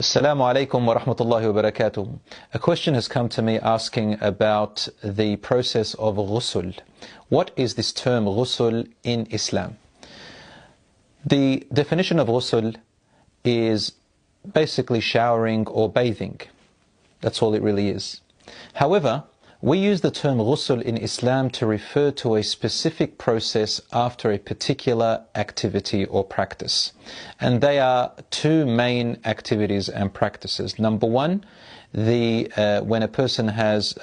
Assalamu alaikum wa rahmatullahi wa barakatuh. A question has come to me asking about the process of ghusl. What is this term ghusl in Islam? The definition of ghusl is basically showering or bathing. That's all it really is. However, we use the term ghusl in Islam to refer to a specific process after a particular activity or practice. And they are two main activities and practices. Number one, when a person has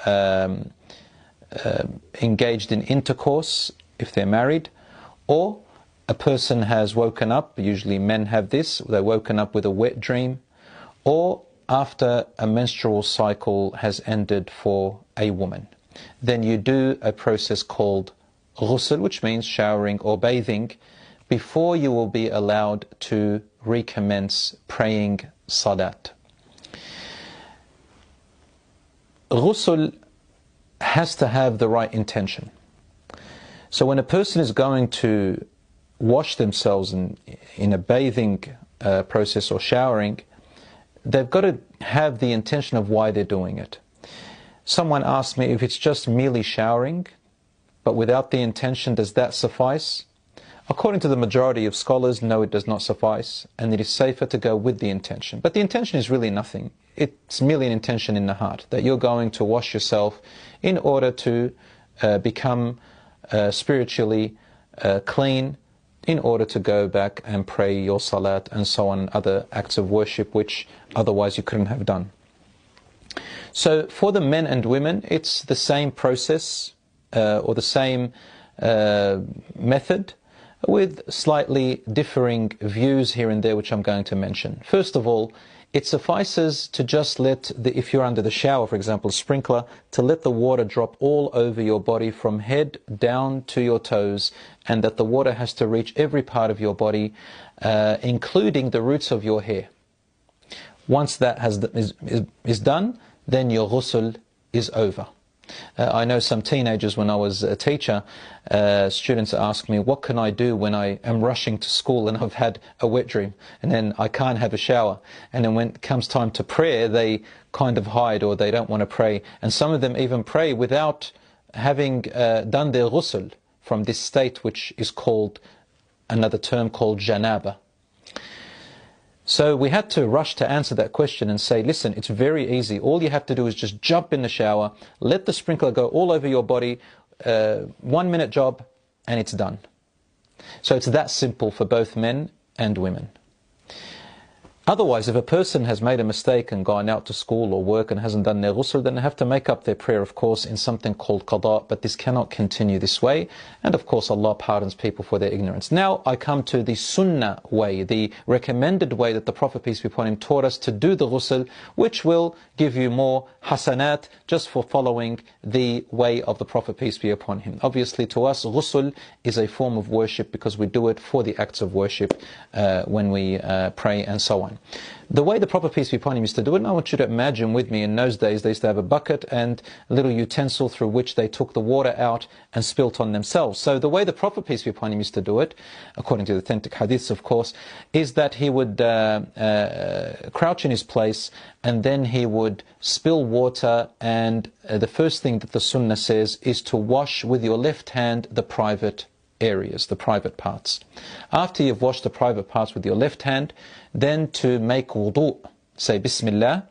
engaged in intercourse, if they're married, or a person has woken up, usually men have this, they're woken up with a wet dream, or after a menstrual cycle has ended for a woman. Then you do a process called ghusl, which means showering or bathing, before you will be allowed to recommence praying salat. Ghusl has to have the right intention. So when a person is going to wash themselves in a bathing process or showering, they've got to have the intention of why they're doing it. Someone asked me, if it's just merely showering, but without the intention, does that suffice? According to the majority of scholars, no, it does not suffice, and it is safer to go with the intention. But the intention is really nothing. It's merely an intention in the heart, that you're going to wash yourself in order to become spiritually clean, in order to go back and pray your salat and so on, other acts of worship which otherwise you couldn't have done. So for the men and women, it's the same process or the same method, with slightly differing views here and there, which I'm going to mention. First of all, it suffices to just let, if you're under the shower, for example, sprinkler, to let the water drop all over your body from head down to your toes, and that the water has to reach every part of your body, including the roots of your hair. Once that is done, then your ghusl is over. I know some teenagers, when I was a teacher, students ask me, what can I do when I am rushing to school and I've had a wet dream and then I can't have a shower? And then when it comes time to prayer, they kind of hide, or they don't want to pray. And some of them even pray without having done their ghusl from this state, which is called, another term called janaba. So we had to rush to answer that question and say, listen, it's very easy. All you have to do is just jump in the shower, let the sprinkler go all over your body, 1 minute job, and it's done. So it's that simple for both men and women. Otherwise, if a person has made a mistake and gone out to school or work and hasn't done their ghusl, then they have to make up their prayer, of course, in something called qada, but this cannot continue this way. And of course, Allah pardons people for their ignorance. Now I come to the sunnah way, the recommended way that the Prophet, peace be upon him, taught us to do the ghusl, which will give you more hasanat just for following the way of the Prophet, peace be upon him. Obviously, to us, ghusl is a form of worship because we do it for the acts of worship when we pray and so on. The way the Prophet, peace be upon him, used to do it, and I want you to imagine with me, in those days they used to have a bucket and a little utensil through which they took the water out and spilt on themselves. So the way the Prophet, peace be upon him, used to do it, according to the authentic hadiths of course, is that he would crouch in his place, and then he would spill water, and the first thing that the sunnah says is to wash with your left hand the private areas, the private parts. After you've washed the private parts with your left hand, then to make wudu, say Bismillah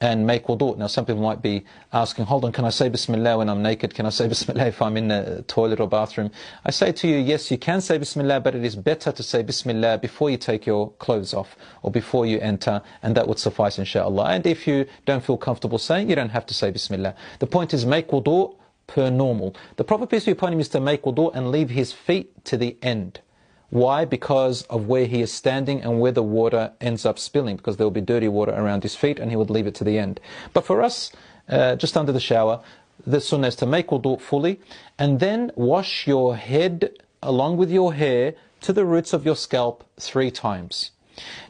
and make wudu. Now some people might be asking, hold on, can I say Bismillah when I'm naked? Can I say Bismillah if I'm in the toilet or bathroom? I say to you, yes, you can say Bismillah, but it is better to say Bismillah before you take your clothes off or before you enter, and that would suffice, inshallah. And if you don't feel comfortable saying, you don't have to say Bismillah. The point is, make wudu per normal. The Prophet, peace be upon him, is to make wudu and leave his feet to the end. Why? Because of where he is standing and where the water ends up spilling, because there will be dirty water around his feet, and he would leave it to the end. But for us, just under the shower, the sunnah is to make wudu fully, and then wash your head along with your hair to the roots of your scalp 3 times.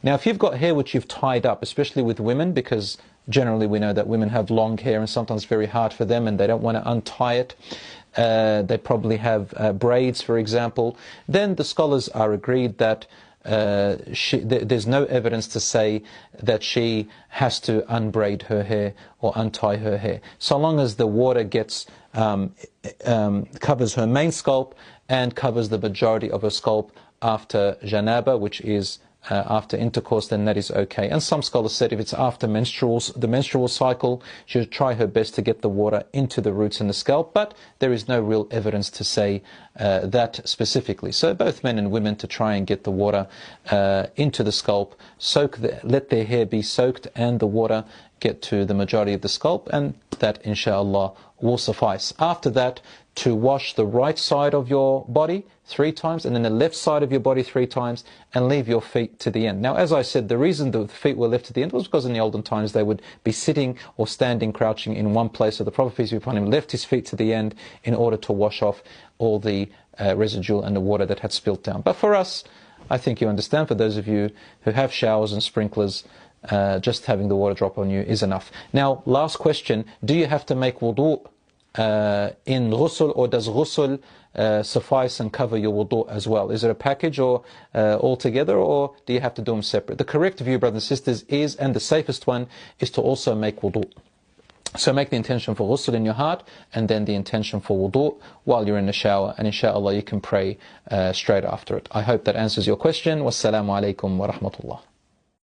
Now if you've got hair which you've tied up, especially with women, because generally we know that women have long hair and sometimes it's very hard for them and they don't want to untie it. They probably have braids, for example. Then the scholars are agreed that there's no evidence to say that she has to unbraid her hair or untie her hair. So long as the water gets covers her main scalp and covers the majority of her scalp after janaba, which is after intercourse, then that is okay. And some scholars said if it's after the menstrual cycle, she should try her best to get the water into the roots and the scalp, but there is no real evidence to say that specifically. So both men and women to try and get the water into the scalp, let their hair be soaked and the water get to the majority of the scalp, and that inshallah will suffice. After that, to wash the right side of your body 3 times and then the left side of your body 3 times, and leave your feet to the end. Now, as I said, the reason the feet were left to the end was because in the olden times they would be sitting or standing, crouching in one place. So the Prophet, peace be upon him, left his feet to the end in order to wash off all the residual and the water that had spilt down. But for us, I think you understand, for those of you who have showers and sprinklers, just having the water drop on you is enough. Now, last question, do you have to make wudu in ghusl, or does ghusl suffice and cover your wudu as well? Is it a package or all together, or do you have to do them separate? The correct view, brothers and sisters, is, and the safest one, is to also make wudu. So make the intention for ghusl in your heart, and then the intention for wudu while you're in the shower, and inshallah you can pray straight after it. I hope that answers your question. Wassalamu alaikum wa rahmatullah.